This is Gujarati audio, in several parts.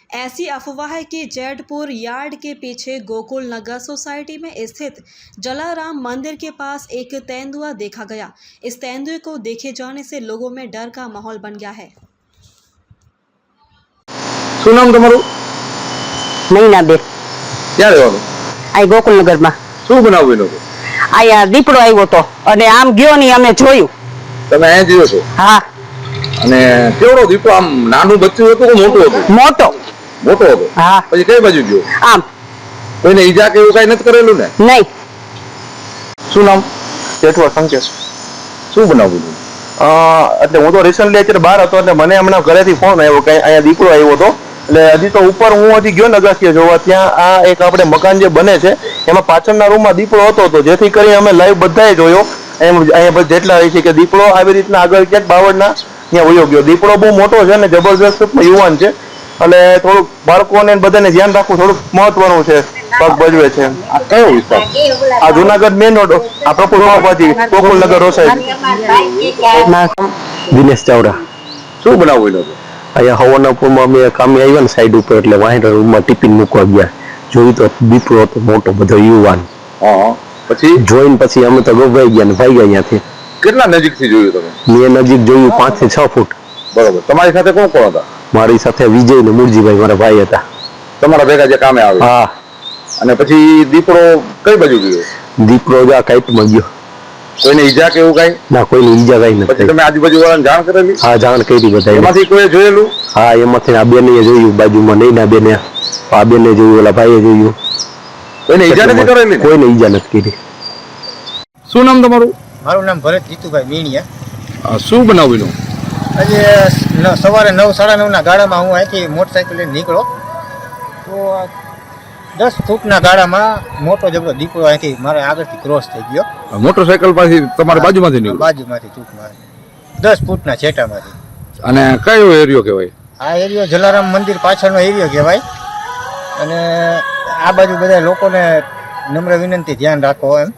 ऐसी अफवाह है कि जैदपुर यार्ड के पीछे गोकुल नगर सोसाइटी में स्थित जलाराम मंदिर के पास एक तेंदुआ देखा गया। इस तेंदुए को देखे जाने से लोगों में डर का माहौल बन गया है। શું નામ તમારું? મહિનાબેન. ક્યાં રહેવાનું? આ ગોકુલનગરમાં. શું બનાવ્યું હતું? અહીંયા દીપડો આવ્યો હતો અને આમ ગયો નહીં, અમે જોયું. તમે અહીંયા જીવો છો? હા. અને કેવડો દીપડો? આમ નાનું બચ્ચું હતું કે મોટું હતું? મોટો. મોટો હતો. હા. પછી કઈ બાજુ ગયો? આમ. કોઈને ઈજા કે એવું કઈ નથી કરેલું ને? નહીં. શું નામ? જેઠવા સંકેશ. શું બનાવ્યું હતું? એટલે હું તો રિસન્ટલી અત્યારે બહાર હતો એટલે મને હમણાં ઘરેથી ફોન આવ્યો કે અહીંયા દીપડો આવ્યો હતો. એટલે હજી તો ઉપર હું હજી ગયો ને અગાસીએ જોવા, ત્યાં આ એક આપણે મકાન જે બને છે એમાં પાછળના રૂમમાં દીપડો હતો, તો જેથી કરી અમે લાઈવ બધાએ જોયો. અહીંયા જેટલા હોય છે કે દીપડો આવી રીતના આગળ ક્યાંક બાવળના ત્યાં વયો ગયો. દીપડો બહુ મોટો છે ને જબરદસ્ત યુવાન છે, એટલે થોડુંક બાળકોને બધાને ધ્યાન રાખવું થોડુંક મહત્વનું છે, પગ ભજવે છે. આ કયો વિસ્તાર? આ જુનાગઢ મેન રોડ, આ પ્રપુરમાંથી ગોકુલનગર રોસાઈ. દિનેશ ચાવડા. શું બનાવ્યું હતું? અહીંયા હવનાપુરમાં અમે કામે આવ્યા ને સાઈડ ઉપર, એટલે વાહિંદા રૂમમાં ટિફિન મૂકવા ગયા. જોયું તો દીપડો હતો મોટો, બધો યુવાન. હા. પછી જોઈને પછી અમે તો ગભરાઈ ગયા ને ભાગ્યા અહીંયાથી. કેટલા નજીકથી જોયું તમે? મેં નજીક જોયું 5 થી 6 ફૂટ. બરોબર. તમારી સાથે કોણ કોણ હતા? મારી સાથે વિજય ને મુરજીભાઈ મારા ભાઈ હતા. તમારા ભેગા જે કામે આવે? હા. અને પછી દીપડો કઈ બાજુ ગયો? દીપડો જા કાઈટમાં ગયો. કોઈને ઈજા કે એવું કઈ? ના, કોઈને ઈજા કઈ પછી નથી. તમે આજુબાજુ વાળાને જાણ કરેલી? હા, જાણ કરી બધા. એમાંથી કોઈ જોયેલું? હા, એમાંથી આ બેને જોયું બાજુમાં, નહીં ના બેને, આ બેને જોયું, ઓલા ભાઈએ જોયું. કોઈને ઈજા નથી કરેલી? કોઈને ઈજા નથી કરી. શું નામ તમારું? મારું નામ ભરત જીતુભાઈ મીણિયા. શું બનાવ્યું? આજે સવારે 9, 9:30 ગાળામાં હું અહીંથી મોટરસાઇકલ લઈને નીકળો તો 10 ફૂટના ગાળામાં મોટો જબરો દીપડો અહીંથી મારા આગળથી ક્રોસ થઈ ગયો. મોટરસાયકલ પાછી તમારી બાજુમાંથી નીકળ્યું? બાજુમાંથી ચૂકમાં 10 ફૂટના છેટામાંથી. અને કયો એરિયો કહેવાય? આ એરિયો જલારામ મંદિર પાછળનો એરિયો કહેવાય. અને આ બાજુ બધા લોકોને નમ્ર વિનંતી ધ્યાન રાખો એમ.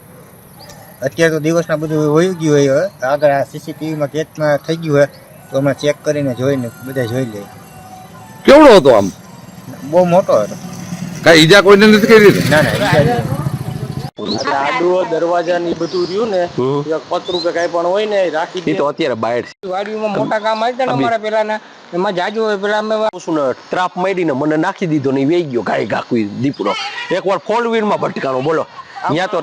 અત્યારે તો દિવસના બધું હોઈ ગયું હોય, હવે આગળ આ સીસીટીવીમાં કેચમાં થઈ ગયું હોય તો અમે ચેક કરીને જોઈને બધા જોઈ લઈએ. કેવડો હતો આમ? બહુ મોટો હતો. કઈ ઈજા કોઈને નથી કરી? ના ના. આડું દરવાજા ની બધું રહ્યું ને, પતરું કે કઈ પણ હોય ને રાખી દે. તો અત્યારે બહાર વાડીમાં મોટા કામ આવી ને અમારા પેલાના, એમાં જાજુ હોય પેલા અમે ટ્રાપ મારીને મને નાખી દીધો ને વેઈ ગયો ગાય ગાકુઈ દીપડો. એકવાર 4 વ્હીલ માં ભટકાણો, બોલો. ત્યાં તો